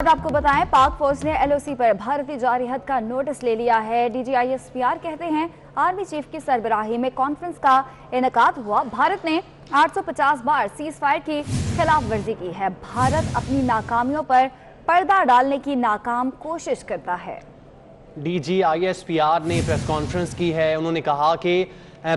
آپ کو بتائیں پاک فوج نے ایل او سی پر بھارتی جارحیت کا نوٹس لے لیا ہے۔ D G I S P R کہتے ہیں آرمی چیف کی سربراہی میں کانفرنس کا انعقاد ہوا۔ بھارت نے 850 بار سیز فائر کی خلاف ورزی کی ہے۔ بھارت اپنی ناکامیوں پر پردہ ڈالنے کی ناکام کوشش کرتا ہے۔ D G I S P R نے پریس کانفرنس کی ہے۔ انہوں نے کہا کہ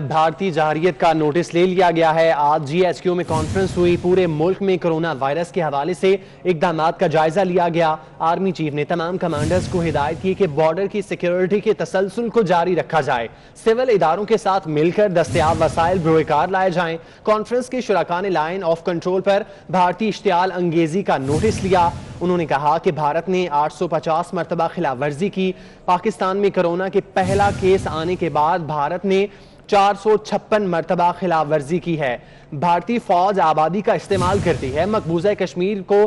بھارتی جارحیت کا نوٹس لے لیا گیا ہے۔ آج جی ایچ کیو میں کانفرنس ہوئی۔ پورے ملک میں کرونا وائرس کے حوالے سے اقدامات کا جائزہ لیا گیا۔ آرمی چیف نے تمام کمانڈرز کو ہدایت کی کہ بارڈر کی سیکیورٹی کے تسلسل کو جاری رکھا جائے۔ سول اداروں کے ساتھ مل کر دستیاب وسائل بروئے کار لائے جائیں۔ کانفرنس کے شرکاء نے لائن آف کنٹرول پر بھارتی اشتعال انگیزی کا نوٹس لیا۔ انہوں نے کہا کہ بھارت نے 850 مرتبہ خلاف ورزی کی۔ پاکستان میں کرونا کے پہلا کیس آنے کے بعد بھارت نے 456 مرتبہ خلاف ورزی کی ہے۔ بھارتی فوج آبادی کا استعمال کرتی ہے۔ مقبوضہ کشمیر کو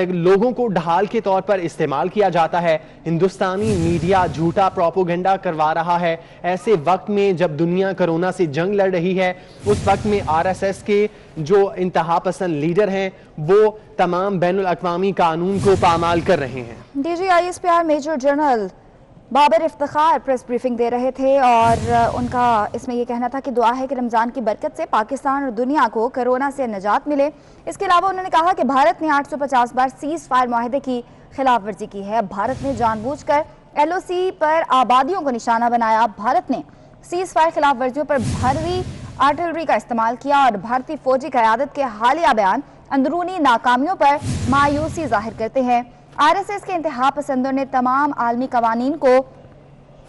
لوگوں کو ڈھال کے طور پر استعمال کیا جاتا ہے۔ ہندوستانی میڈیا جھوٹا پروپیگنڈا کروا رہا ہے۔ ایسے وقت میں جب دنیا کرونا سے جنگ لڑ رہی ہے، اس وقت میں آر ایس ایس کے جو انتہا پسند لیڈر ہیں وہ تمام بین الاقوامی قانون کو پامال کر رہے ہیں۔ D G I S P R major general Babar Iftikhar press briefing دے رہے تھے اور ان کا اس میں یہ کہنا تھا کہ دعا ہے کہ رمضان کی برکت سے پاکستان اور دنیا کو کرونا سے نجات ملے۔ اس کے علاوہ انہوں نے کہا کہ بھارت نے 850 بار سیز فائر معاہدے کی خلاف ورزی کی ہے۔ بھارت نے جان بوجھ کر ایل او سی پر آبادیوں کو نشانہ بنایا۔ بھارت نے سیز فائر خلاف ورزیوں پر بھاری آرٹلری کا استعمال کیا اور بھارتی فوجی قیادت کے حالیہ بیان اندرونی ناکامیوں پر مایوسی ظاہر کرتے ہیں۔ آر ایس ایس کے انتہا پسندوں نے تمام عالمی قوانین کو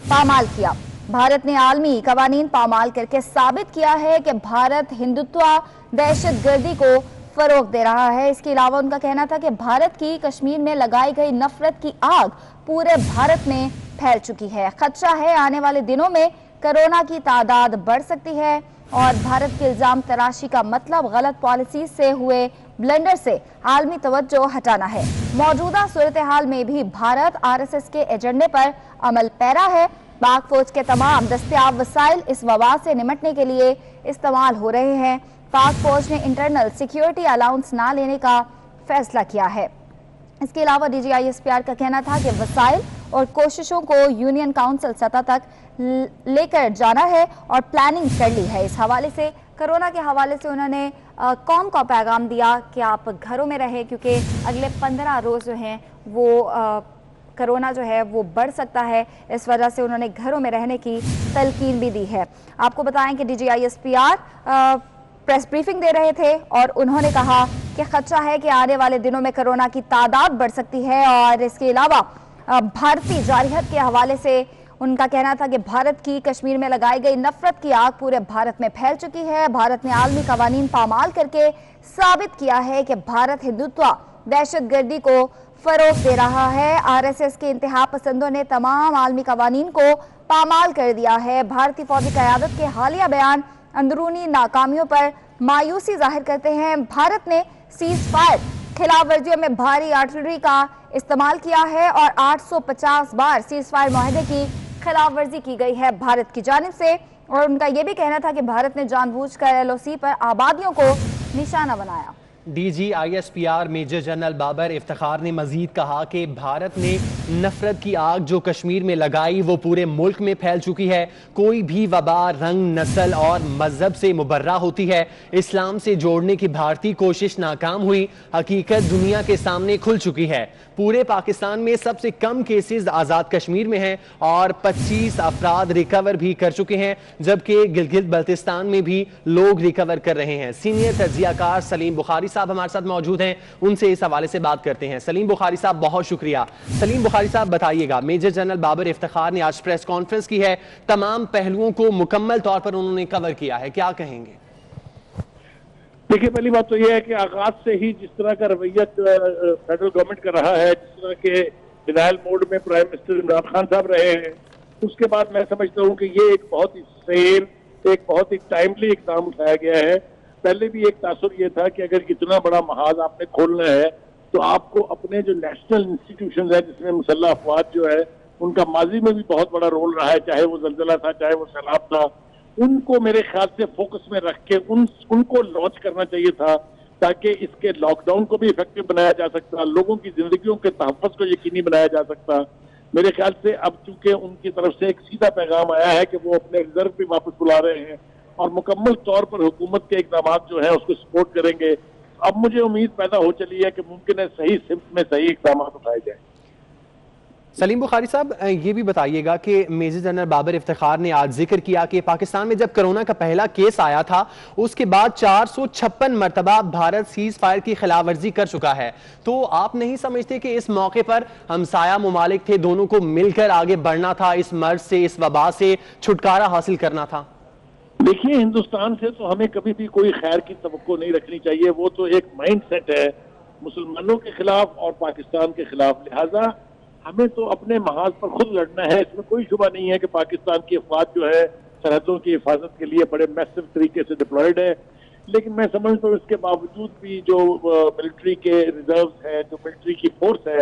پامال کیا۔ بھارت نے عالمی قوانین پامال کر کے ثابت کیا ہے کہ بھارت ہندوتوا دہشت گردی کو فروغ دے رہا ہے۔ اس کے علاوہ ان کا کہنا تھا کہ بھارت کی کشمیر میں لگائی گئی نفرت کی آگ پورے بھارت میں پھیل چکی ہے۔ خدشہ ہے آنے والے دنوں میں کرونا کی تعداد بڑھ سکتی ہے اور بھارت کے الزام تراشی کا مطلب غلط پالیسی سے ہوئے بلنڈر سے عالمی توجہ ہٹانا ہے۔ موجودہ صورتحال میں بھی بھارت آر ایس ایس کے ایجنڈے پر عمل پیرا ہے۔ پاک فوج کے تمام دستیاب وسائل اس وبا سے نمٹنے کے لیے استعمال ہو رہے ہیں۔ پاک فوج نے انٹرنل سیکیورٹی الاؤنس نہ لینے کا فیصلہ کیا ہے۔ اس کے علاوہ D G I S P R کا کہنا تھا کہ وسائل اور کوششوں کو یونین کاؤنسل سطح تک لے کر جانا ہے اور پلاننگ کر لی ہے۔ اس حوالے سے کرونا کے حوالے سے انہوں نے قوم کو پیغام دیا کہ آپ گھروں میں رہیں کیونکہ اگلے 15 روز جو ہیں وہ کرونا جو ہے وہ بڑھ سکتا ہے۔ اس وجہ سے انہوں نے گھروں میں رہنے کی تلقین بھی دی ہے۔ آپ کو بتائیں کہ D G I S P R press briefing دے رہے تھے اور انہوں نے کہا کہ خدشہ ہے کہ آنے والے دنوں میں کرونا کی تعداد بڑھ سکتی ہے اور اس کے علاوہ بھارتی جارحیت کے حوالے سے ان کا کہنا تھا کہ بھارت کی کشمیر میں لگائی گئی نفرت کی آگ پورے بھارت میں پھیل چکی ہے۔ بھارت نے عالمی قوانین پامال کر کے ثابت کیا ہے کہ بھارت ہندوتوا دہشت گردی کو فروغ دے رہا ہے۔ آر ایس ایس کے انتہا پسندوں نے تمام عالمی قوانین کو پامال کر دیا ہے۔ بھارتی فوجی قیادت کے حالیہ بیان اندرونی ناکامیوں پر مایوسی ظاہر کرتے ہیں۔ بھارت نے سیز فائر خلاف ورزیوں میں بھاری آرٹلری کا استعمال کیا ہے اور 850 بار سیز فائر معاہدے کی خلاف ورزی کی گئی ہے بھارت کی جانب سے، اور ان کا یہ بھی کہنا تھا کہ بھارت نے جان بوجھ کر ایل او سی پر آبادیوں کو نشانہ بنایا۔ D G I S P R major general Babar Iftikhar نے مزید کہا کہ بھارت نے نفرت کی آگ جو کشمیر میں لگائی وہ پورے ملک میں پھیل چکی ہے۔ کوئی بھی وبا رنگ، نسل اور مذہب سے مبرہ ہوتی ہے۔ اسلام سے جوڑنے کی بھارتی کوشش ناکام ہوئی۔ حقیقت دنیا کے سامنے کھل چکی ہے۔ پورے پاکستان میں سب سے کم کیسز آزاد کشمیر میں ہیں اور 25 افراد ریکور بھی کر چکے ہیں، جبکہ گلگت بلتستان میں بھی لوگ ریکور کر رہے ہیں۔ سینئر تجزیہ کار سلیم بخاری صاحب ہمارے ساتھ موجود ہیں، ان سے اس حوالے سے بات کرتے ہیں۔ سلیم بخاری صاحب بہت شکریہ۔ سلیم بخاری صاحب بتائیے گا، میجر جنرل بابر افتخار نے آج پریس کانفرنس کی ہے، تمام پہلوؤں کو مکمل طور پر انہوں نے کور کیا ہے، کیا کہیں گے؟ دیکھیے، پہلی بات تو یہ ہے کہ آغاز سے ہی جس طرح کا رویہ فیڈرل گورنمنٹ کر رہا ہے، جس طرح کے ڈینائل موڈ میں پرائم منسٹر عمران خان صاحب رہے ہیں، اس کے بعد میں سمجھتا ہوں کہ یہ ایک بہت ہی سیم، ایک بہت ہی ٹائملی اقدام اٹھایا گیا ہے۔ پہلے بھی ایک تاثر یہ تھا کہ اگر اتنا بڑا محاذ آپ نے کھولنا ہے تو آپ کو اپنے جو نیشنل انسٹیٹیوشنز ہیں جس میں مسلح افواج جو ہے ان کا ماضی میں بھی بہت بڑا رول رہا ہے، چاہے وہ زلزلہ تھا، چاہے وہ سیلاب تھا، ان کو میرے خیال سے فوکس میں رکھ کے ان کو لانچ کرنا چاہیے تھا۔ تاکہ اس کے لاک ڈاؤن کو بھی افیکٹو بنایا جا سکتا, لوگوں کی زندگیوں کے تحفظ کو یقینی بنایا جا سکتا. میرے خیال سے اب چونکہ ان کی طرف سے ایک سیدھا پیغام آیا ہے کہ وہ اپنے ریزرو بھی واپس بلا رہے ہیں اور مکمل طور پر حکومت کے اقدامات جو ہیں اس کو سپورٹ کریں گے, اب مجھے امید پیدا ہو چلی ہے کہ ممکن ہے صحیح سمت میں صحیح اقدامات اٹھائے جائیں. سلیم بخاری صاحب, یہ بھی بتائیے گا کہ میجر جنرل بابر افتخار نے آج ذکر کیا کہ پاکستان میں جب کرونا کا پہلا کیس آیا تھا اس کے بعد 456 مرتبہ بھارت سیز فائر کی خلاف ورزی کر چکا ہے, تو آپ نہیں سمجھتے کہ اس موقع پر ہمسایہ ممالک تھے, دونوں کو مل کر آگے بڑھنا تھا, اس مرض سے, اس وبا سے چھٹکارا حاصل کرنا تھا؟ دیکھیے, ہندوستان سے تو ہمیں کبھی بھی کوئی خیر کی توقع نہیں رکھنی چاہیے, وہ تو ایک مائنڈ سیٹ ہے مسلمانوں کے خلاف اور پاکستان کے خلاف, لہٰذا ہمیں تو اپنے محاذ پر خود لڑنا ہے. اس میں کوئی شبہ نہیں ہے کہ پاکستان کی افواج جو ہے سرحدوں کی حفاظت کے لیے بڑے میسو طریقے سے ڈپلائڈ ہے, لیکن میں سمجھتا ہوں اس کے باوجود بھی جو ملٹری کے ریزروز ہے, جو ملٹری کی فورس ہے,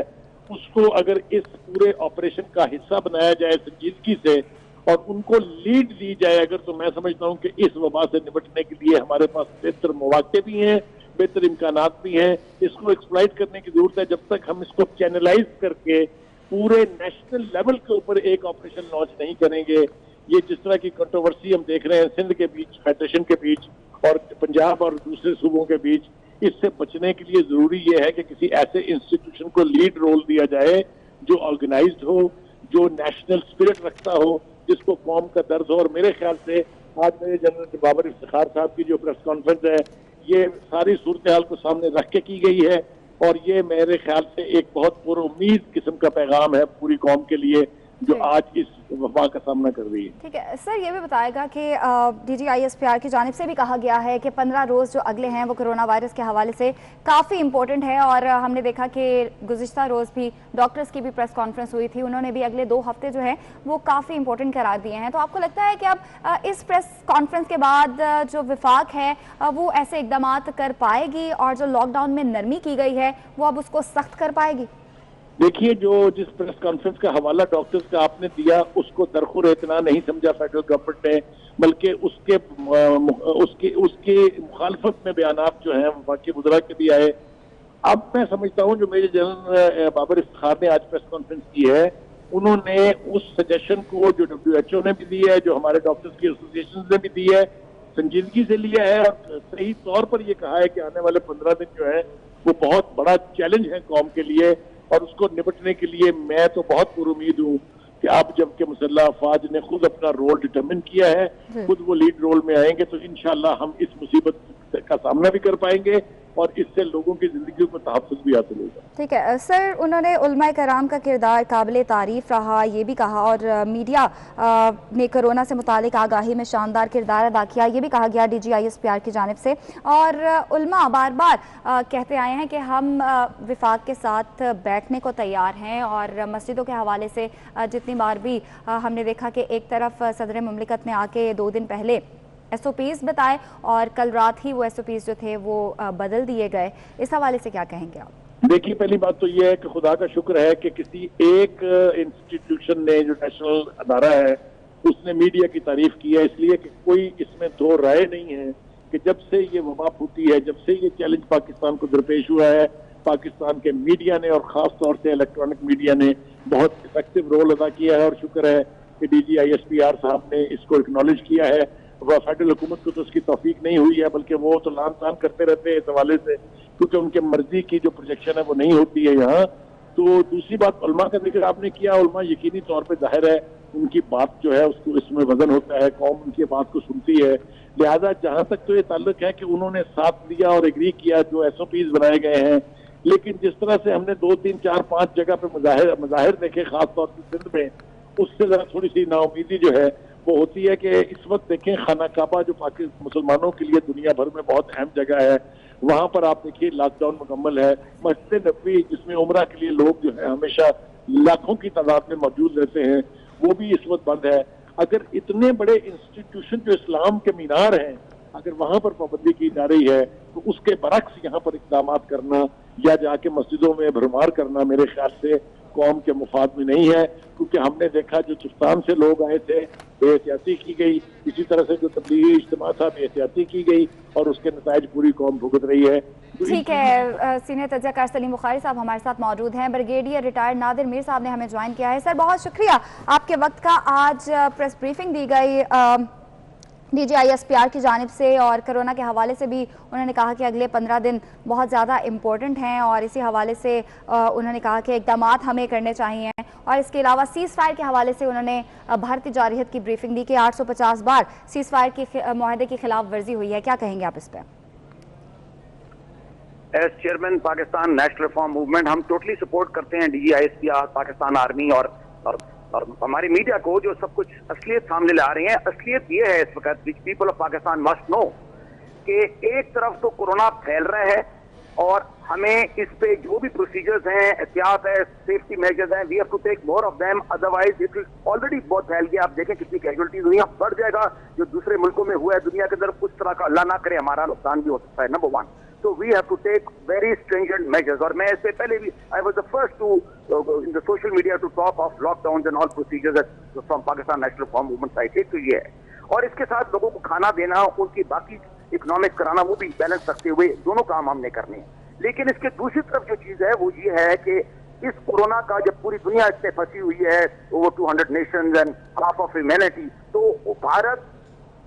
اس کو اگر اس پورے آپریشن کا حصہ بنایا جائے سنجیدگی سے اور ان کو لیڈ دی جائے اگر, تو میں سمجھتا ہوں کہ اس وبا سے نمٹنے کے لیے ہمارے پاس بہتر مواقع بھی ہیں, بہتر امکانات بھی ہیں. اس کو ایکسپلائٹ کرنے کی ضرورت ہے. جب تک ہم اس کو چینلائز کر کے پورے نیشنل لیول کے اوپر ایک آپریشن لانچ نہیں کریں گے, یہ جس طرح کی کنٹروورسی ہم دیکھ رہے ہیں سندھ کے بیچ, فیڈریشن کے بیچ اور پنجاب اور دوسرے صوبوں کے بیچ, اس سے بچنے کے لیے ضروری یہ ہے کہ کسی ایسے انسٹیٹیوشن کو لیڈ رول دیا جائے جو آرگنائزڈ ہو, جو نیشنل اسپرٹ رکھتا ہو, جس کو قوم کا درد ہو. اور میرے خیال سے آج میرے جنرل بابر افتخار صاحب کی جو پریس کانفرنس ہے یہ ساری صورتحال کو سامنے رکھ کے کی گئی ہے, اور یہ میرے خیال سے ایک بہت پر امید قسم کا پیغام ہے پوری قوم کے لیے جو آج اس وبا کا سامنا کر رہی ہے. ٹھیک ہے سر, یہ بھی بتائے گا کہ D G I S P R کی جانب سے بھی کہا گیا ہے کہ 15 روز جو اگلے ہیں وہ کرونا وائرس کے حوالے سے کافی امپورٹنٹ ہے, اور ہم نے دیکھا کہ گزشتہ روز بھی ڈاکٹرز کی بھی پریس کانفرنس ہوئی تھی, انہوں نے بھی اگلے 2 ہفتے جو ہیں وہ کافی امپورٹنٹ قرار دیے ہیں. تو آپ کو لگتا ہے کہ اب اس پریس کانفرنس کے بعد جو وفاق ہے وہ ایسے اقدامات کر پائے گی, اور جو لاک ڈاؤن میں نرمی کی گئی ہے وہ اب اس کو سخت کر پائے گی؟ دیکھیے, جس پریس کانفرنس کا حوالہ ڈاکٹرز کا آپ نے دیا اس کو درخور اعتنا نہیں سمجھا فیڈرل گورنمنٹ نے, بلکہ اس کے مخالفت میں بیانات جو ہیں وفاقی وزراء کے بھی آئے. اب میں سمجھتا ہوں جو میجر جنرل بابر افتخار نے آج پریس کانفرنس کی ہے, انہوں نے اس سجیشن کو جو WHO نے بھی دی ہے, جو ہمارے ڈاکٹرز کی ایسوسیشن نے بھی دی ہے, سنجیدگی سے لیا ہے, اور صحیح طور پر یہ کہا ہے کہ آنے والے 15 دن جو ہیں وہ بہت بڑا چیلنج ہے قوم کے لیے, اور اس کو نپٹنے کے لیے میں تو بہت پر امید ہوں کہ اب جب کہ مسلح افواج نے خود اپنا رول ڈٹرمن کیا ہے, خود وہ لیڈ رول میں آئیں گے, تو انشاءاللہ ہم اس مصیبت کا سامنا بھی کر پائیں گے اور اس سے لوگوں کی زندگیوں کو تحفظ بھی حاصل ہوگا. ٹھیک ہے سر, انہوں نے علماء کرام کا کردار قابل تعریف رہا یہ بھی کہا, اور میڈیا نے کرونا سے متعلق آگاہی میں شاندار کردار ادا کیا یہ بھی کہا گیا D G I S P R کی جانب سے, اور علماء بار بار کہتے آئے ہیں کہ ہم وفاق کے ساتھ بیٹھنے کو تیار ہیں, اور مسجدوں کے حوالے سے جتنی بار بھی ہم نے دیکھا کہ ایک طرف صدر مملکت نے آ کے 2 دن پہلے ایس او پیز بتائے اور کل رات ہی وہ ایس او پیز جو تھے وہ بدل دیے گئے, اس حوالے سے کیا کہیں گے آپ؟ دیکھیے, پہلی بات تو یہ ہے کہ خدا کا شکر ہے کہ کسی ایک انسٹیٹیوشن نے, جو نیشنل ادارہ ہے, اس نے میڈیا کی تعریف کی ہے, اس لیے کہ کوئی اس میں 2 رائے نہیں ہے کہ جب سے یہ وبا پھوٹی ہے, جب سے یہ چیلنج پاکستان کو درپیش ہوا ہے, پاکستان کے میڈیا نے اور خاص طور سے الیکٹرانک میڈیا نے بہت افیکٹو رول ادا کیا ہے, اور شکر ہے کہ D G I S P R صاحب نے اس کو اکنالج کیا ہے. فیڈرل حکومت کو تو اس کی توفیق نہیں ہوئی ہے, بلکہ وہ تو لان تان کرتے رہتے ہیں اس حوالے سے, کیونکہ ان کے مرضی کی جو پروجیکشن ہے وہ نہیں ہوتی ہے یہاں. تو دوسری بات علماء کا ذکر آپ نے کیا, علماء یقینی طور پہ ظاہر ہے ان کی بات جو ہے اس کو اس میں وزن ہوتا ہے, قوم ان کی بات کو سنتی ہے, لہذا جہاں تک تو یہ تعلق ہے کہ انہوں نے ساتھ دیا اور ایگری کیا جو ایس او پیز بنائے گئے ہیں. لیکن جس طرح سے ہم نے 2 3 4 5 جگہ پہ مظاہر دیکھے خاص طور سے سندھ میں, اس سے ذرا تھوڑی سی نا امیدی جو ہے وہ ہوتی ہے کہ اس وقت دیکھیں خانہ کعبہ جو مسلمانوں کے لیے دنیا بھر میں بہت اہم جگہ ہے, وہاں پر آپ دیکھیے لاک ڈاؤن مکمل ہے. مسجد نبوی جس میں عمرہ کے لیے لوگ جو ہے ہمیشہ لاکھوں کی تعداد میں موجود رہتے ہیں, وہ بھی اس وقت بند ہے. اگر اتنے بڑے انسٹیٹیوشن جو اسلام کے مینار ہیں, اگر وہاں پر پابندی کی جا رہی ہے, تو اس کے برعکس یہاں پر اقدامات کرنا یا جا کے مسجدوں میں بھرمار کرنا میرے خیال سے قوم کے مفاد میں نہیں ہے. کیونکہ ہم نے دیکھا جو چفتان سے لوگ آئے تھے بے احتیاطی کی گئی, اسی طرح سے جو تبلیغی اجتماع تھا بے احتیاطی کی گئی, اور اس کے نتائج پوری قوم بھگت رہی ہے. ٹھیک ہے، سینئر تجزیہ کار سلیم بخاری صاحب ہمارے ساتھ موجود ہیں، بریگیڈیئر ریٹائرڈ نادر میر صاحب نے ہمیں جوائن کیا ہے۔ سر بہت شکریہ آپ کے وقت کا۔ آج پریس بریفنگ دی گئی D G I S P R کی جانب سے، اور کرونا کے حوالے سے بھی انہوں نے کہا کہ اگلے 15 دن بہت زیادہ امپورٹنٹ ہیں، اور اسی حوالے سے انہوں نے کہا کہ اقدامات ہمیں کرنے چاہیے، اور اس کے علاوہ سیز فائر کے حوالے سے انہوں نے بھارتی جارحیت کی بریفنگ دی کہ 850 بار سیز فائر کی معاہدے کی خلاف ورزی ہوئی ہے۔ کیا کہیں گے آپ اس پہ؟ As chairman Pakistan national reform movement ہم ٹوٹلی سپورٹ کرتے ہیں D G I S P R, Pakistan army اور ہماری میڈیا کو جو سب کچھ اصلیت سامنے لا رہے ہیں۔ اصلیت یہ ہے اس وقت people of Pakistan must know کہ ایک طرف تو کورونا پھیل رہا ہے، اور ہمیں اس پہ جو بھی پروسیجرز ہیں، احتیاط ہے، سیفٹی میجرز ہیں، we have to take more of them, otherwise it already بہت پھیل گیا۔ آپ دیکھیں کتنی کیجولٹیز ہوئی ہیں، بڑھ جائے گا جو دوسرے ملکوں میں ہوا ہے دنیا کے اندر، اس طرح کا اللہ نہ کرے ہمارا نقصان بھی ہو سکتا ہے، number 1۔ So we have to take very stringent measures. اور میں اس سے پہلے بھی I was the first to in the social media to talk of lockdowns and all procedures from Pakistan National Reform Movement side. ایک تو یہ ہے، اور اس کے ساتھ لوگوں کو کھانا دینا، ان کی باقی اکنامک کرانا، وہ بھی بیلنس رکھتے ہوئے دونوں کام ہم نے کرنے ہیں۔ لیکن اس کے دوسری طرف جو چیز ہے وہ یہ ہے کہ اس کورونا کا جب پوری دنیا اس سے پھنسی ہوئی ہے، over 200 nations and half of humanity، تو بھارت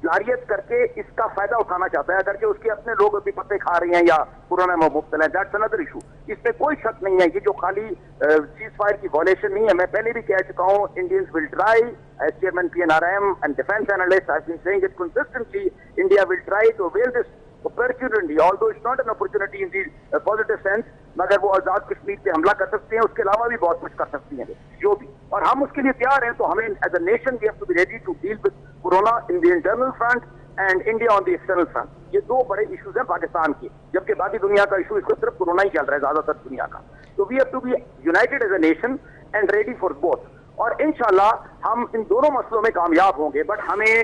جارحیت کر کے اس کا فائدہ اٹھانا چاہتا ہے، اگر کہ اس کے اپنے لوگ ابھی پتے کھا رہے ہیں یا کورونا میں مبتلا ہیں، دیٹس another issue۔ اس میں کوئی شک نہیں ہے، یہ جو خالی سیز فائر کی وائلیشن نہیں ہے۔ میں پہلے بھی کہہ چکا ہوں، Indians will try, as chairman PNRM and defense analyst I've been saying it consistently, India will try to avail this opportunity, although it's not an opportunity in the positive sense، مگر وہ آزاد کشمیر پہ حملہ کر سکتے ہیں، اس کے علاوہ بھی بہت کچھ کر سکتی ہیں جو بھی، اور ہم اس کے لیے تیار ہیں۔ تو ہمیں as a nation we have to be ready to deal with corona in the internal front and India on the external front. یہ دو بڑے ایشوز ہیں پاکستان کے، جبکہ باقی دنیا کا ایشو اس کو صرف کورونا ہی چل رہا ہے زیادہ تر دنیا کا۔ تو we have to be united as a nation and ready for both, اور انشاءاللہ ہم ان دونوں مسئلوں میں کامیاب ہوں گے۔ بٹ ہمیں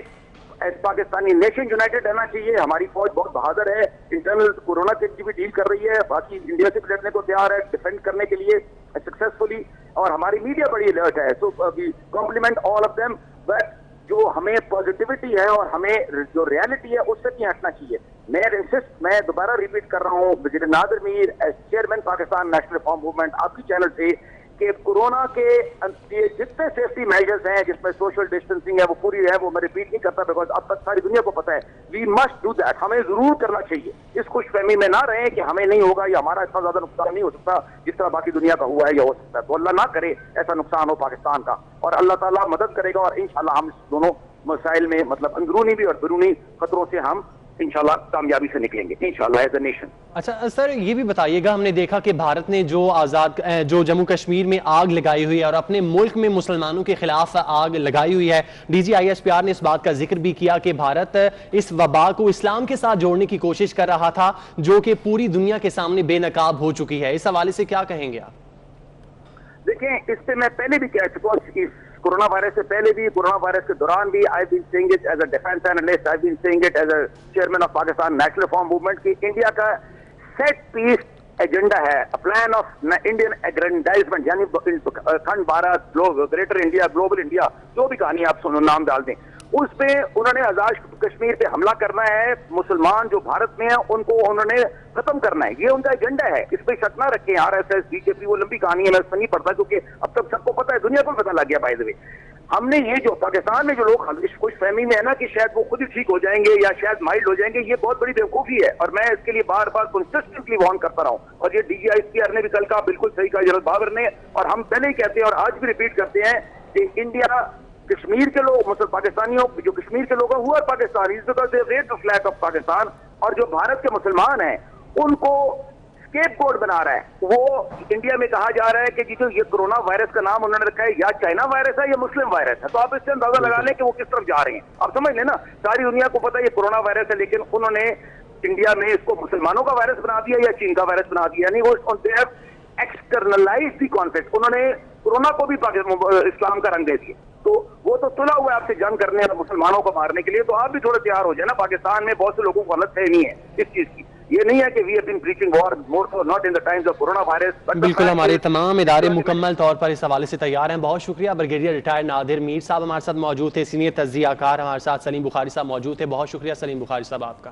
ایز پاکستانی نیشن یونائٹڈ رہنا چاہیے۔ ہماری فوج بہت بہادر ہے، انٹرنل کورونا سے بھی ڈیل کر رہی ہے، باقی انڈیا سے بھی لڑنے کو تیار ہے ڈیفینڈ کرنے کے لیے سکسیسفلی، اور ہماری میڈیا بڑی الرٹ ہے۔ So we compliment all of them, but جو ہمیں پازیٹیوٹی ہے اور ہمیں جو ریالٹی ہے اس سے نہیں ہٹنا چاہیے۔ میں دوبارہ ریپیٹ کر رہا ہوں وزیر Nadir Mir as chairman Pakistan national reform Movement آپ کی چینل سے، کہ کورونا کے جتنے سیفٹی میجرز ہیں جس میں سوشل ڈسٹینسنگ ہے وہ پوری ہے، وہ میں ریپیٹ نہیں کرتا بیکاز اب تک ساری دنیا کو پتہ ہے، وی مسٹ ڈو دیٹ، ہمیں ضرور کرنا چاہیے۔ اس خوش فہمی میں نہ رہیں کہ ہمیں نہیں ہوگا یا ہمارا اتنا زیادہ نقصان نہیں ہو سکتا جس طرح باقی دنیا کا ہوا ہے یا ہو سکتا ہے، تو اللہ نہ کرے ایسا نقصان ہو پاکستان کا، اور اللہ تعالیٰ مدد کرے گا، اور انشاءاللہ ہم اس دونوں مسائل میں مطلب اندرونی بھی اور بیرونی خطروں سے ہم انشاءاللہ کامیابی سے نکلیں گے انشاءاللہ ایز اے نیشن۔ اچھا سر یہ بھی بتائیے گا، ہم نے دیکھا کہ بھارت نے جو جموں کشمیر میں آگ لگائی ہوئی ہے اور اپنے ملک میں مسلمانوں کے خلاف آگ لگائی ہوئی ہے، D G I S P R نے اس بات کا ذکر بھی کیا کہ بھارت اس وبا کو اسلام کے ساتھ جوڑنے کی کوشش کر رہا تھا جو کہ پوری دنیا کے سامنے بے نقاب ہو چکی ہے، اس حوالے سے کیا کہیں گے آپ؟ دیکھیں اس پہ میں پہلے بھی کہہ چکا ہوں، کورونا وائرس سے پہلے بھی، کورونا وائرس کے دوران بھی I've been saying it as a defense analyst, I've been saying it as a chairman of Pakistan National Reform Movement کہ انڈیا کا سیٹ پیس ایجنڈا ہے، پلان آف انڈین اگرینڈائزمنٹ، یعنی کھنڈ Bharat, greater India, global India, جو بھی کہانی آپ سنو نام ڈال دیں، اس پہ انہوں نے آزاد کشمیر پہ حملہ کرنا ہے، مسلمان جو بھارت میں ہیں ان کو انہوں نے ختم کرنا ہے، یہ ان کا ایجنڈا ہے، اس پہ شک نہ رکھیں۔ RSS BJP وہ لمبی کہانی ہے، میں اس پہ نہیں پڑھتا کیونکہ اب تک سب کو پتا ہے، دنیا کو پتا لگ گیا بائی دا وے۔ ہم نے یہ جو پاکستان میں جو لوگ خوش فہمی میں ہے نا کہ شاید وہ خود ہی ٹھیک ہو جائیں گے یا شاید مائلڈ ہو جائیں گے، یہ بہت بڑی بیوقوفی ہے، اور میں اس کے لیے بار بار کنسسٹنٹلی وارن کرتا رہا ہوں، اور یہ D G I S P R نے بھی کل کہا، بالکل صحیح کہا جنرل بابر نے، اور ہم پہلے ہی کہتے ہیں اور آج بھی ریپیٹ کرتے ہیں کہ انڈیا کشمیر کے لوگ مسلم پاکستانیوں جو کشمیر کے لوگ ہیں ہوا پاکستان فلیٹ آف پاکستان، اور جو بھارت کے مسلمان ہیں ان کو اسکیپ گوڈ بنا رہا ہے۔ وہ انڈیا میں کہا جا رہا ہے کہ جو یہ کرونا وائرس کا نام انہوں نے رکھا ہے یا چائنا وائرس ہے یا مسلم وائرس ہے، تو آپ اس سے اندازہ لگا لیں کہ وہ کس طرف جا رہے ہیں۔ آپ سمجھ لیں نا، ساری دنیا کو پتا ہے یہ کرونا وائرس ہے، لیکن انہوں نے انڈیا میں اس کو مسلمانوں کا وائرس بنا دیا یا چین کا وائرس بنا دیا، یعنی وہ ایکسٹرنلائز دی کانفلکٹ، انہوں نے کورونا کو بھی اسلام کا رنگ دے دیا، تو وہ تو تلا ہوا ہے آپ سے جنگ کرنے اور مسلمانوں کو مارنے کے لیے، تو آپ بھی تھوڑے تیار ہو جائیں نا۔ پاکستان میں بہت سے لوگوں کو غلط فہمی ہے اس چیز کی، یہ نہیں ہے کہ we have been preaching war more so not in the times of coronavirus. بالکل ہمارے تمام ادارے مکمل طور پر اس حوالے سے تیار ہیں۔ بہت شکریہ بریگیڈیئر ریٹائرڈ نادر میر صاحب ہمارے ساتھ موجود تھے، سینئر تجزیہ کار ہمارے ساتھ سلیم بخاری صاحب موجود تھے۔ بہت شکریہ سلیم بخاری صاحب آپ کا۔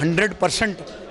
100%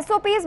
SOPs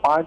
5